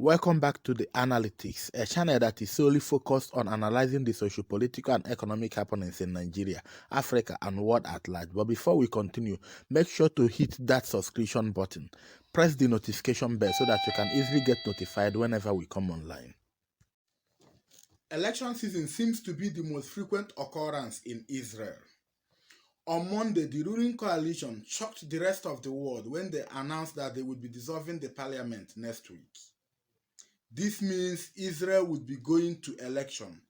Welcome back to the Analytics, a channel that is solely focused on analyzing the socio-political and economic happenings in Nigeria, Africa, and world at large. But before we continue, make sure to hit that subscription button. Press the notification bell so that you can easily get notified whenever we come online. Election season seems to be the most frequent occurrence in Israel. On Monday, the ruling coalition shocked the rest of the world when they announced that they would be dissolving the parliament next week. This means Israel would be going to election,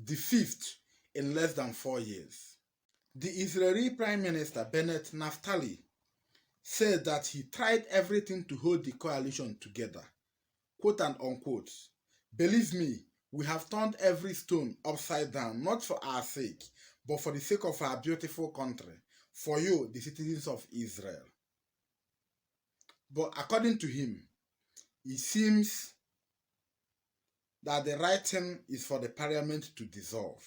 the fifth in less than 4 years. The Israeli Prime Minister Bennett Naftali said that he tried everything to hold the coalition together, quote and unquote. Believe me, we have turned every stone upside down, not for our sake, but for the sake of our beautiful country, for you, the citizens of Israel. But according to him, it seems that the right thing is for the parliament to dissolve.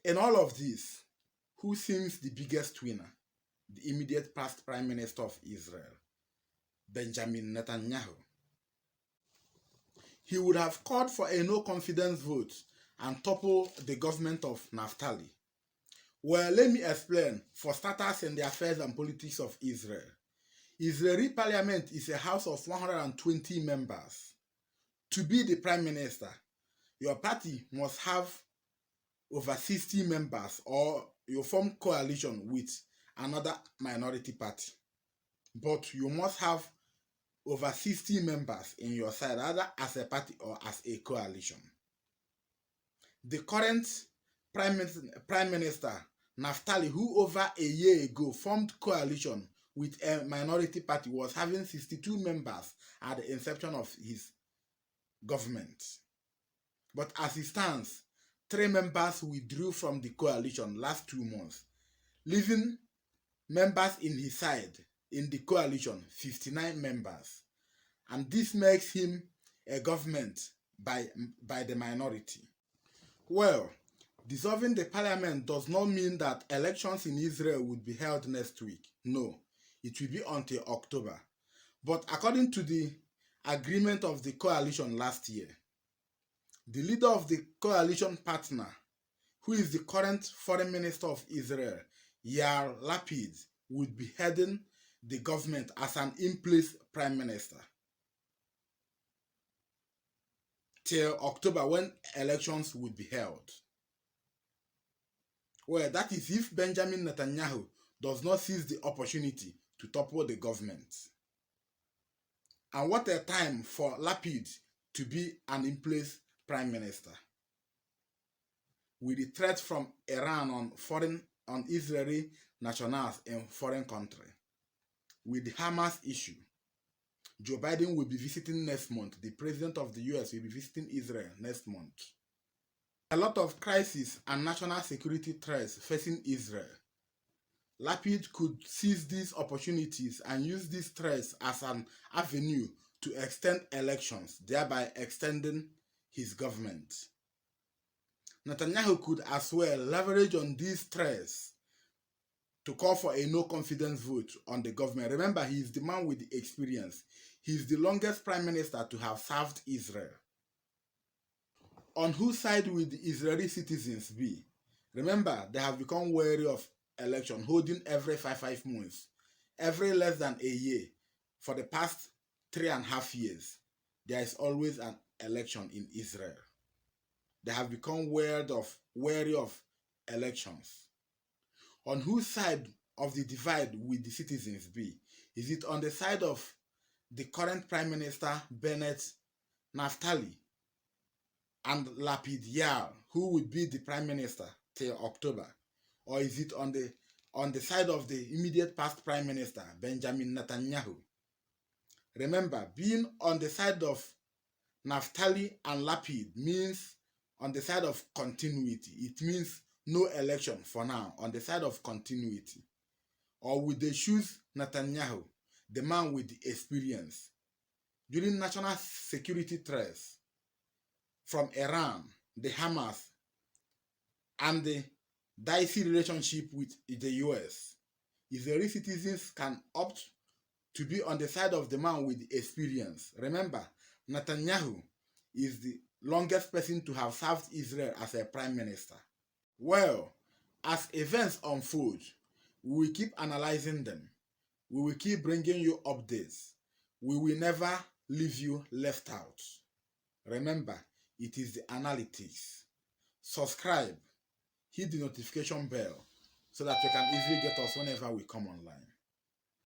In all of this, who seems the biggest winner? The immediate past Prime Minister of Israel, Benjamin Netanyahu. He would have called for a no-confidence vote and topple the government of Naftali. Well, let me explain, for starters, in the affairs and politics of Israel. Israeli parliament is a house of 120 members. To be the prime minister, your party must have over 60 members, or you form coalition with another minority party. But you must have over 60 members in your side, either as a party or as a coalition. The current Prime Minister, Naftali, who over a year ago formed coalition with a minority party, was having 62 members at the inception of his government. But as it stands, 3 members withdrew from the coalition last 2 months, leaving members in his side in the coalition 59 members. And this makes him a government by the minority. Well, dissolving the parliament does not mean that elections in Israel would be held next week. No, it will be until October. But according to the agreement of the coalition last year, the leader of the coalition partner, who is the current foreign minister of Israel, Yair Lapid, would be heading the government as an in-place prime minister till October, when elections would be held. Well, that is if Benjamin Netanyahu does not seize the opportunity to topple the government. And what a time for Lapid to be an in-place prime minister. With the threat from Iran on Israeli nationals in foreign country. With the Hamas issue, Joe Biden will be visiting next month. The president of the US will be visiting Israel next month. A lot of crises and national security threats facing Israel. Lapid could seize these opportunities and use these threats as an avenue to extend elections, thereby extending his government. Netanyahu could as well leverage on these threats to call for a no-confidence vote on the government. Remember, he is the man with the experience. He is the longest prime minister to have served Israel. On whose side will the Israeli citizens be? Remember, they have become wary of election, holding every 5 months, every less than a year. For the past 3.5 years, there is always an election in Israel. They have become wary of elections. On whose side of the divide will the citizens be? Is it on the side of the current Prime Minister Bennett Naftali and Lapid Yair, who would be the Prime Minister till October? Or is it on the side of the immediate past Prime Minister Benjamin Netanyahu? Remember, being on the side of Naftali and Lapid means on the side of continuity. It means no election for now, on the side of continuity. Or would they choose Netanyahu, the man with the experience? During national security threats from Iran, the Hamas, and the dicey relationship with the US, Israeli citizens can opt to be on the side of the man with experience. Remember, Netanyahu is the longest person to have served Israel as a prime minister. Well, as events unfold, we will keep analyzing them. We will keep bringing you updates. We will never leave you left out. Remember, it is the analytics. Subscribe, hit the notification bell so that you can easily get us whenever we come online.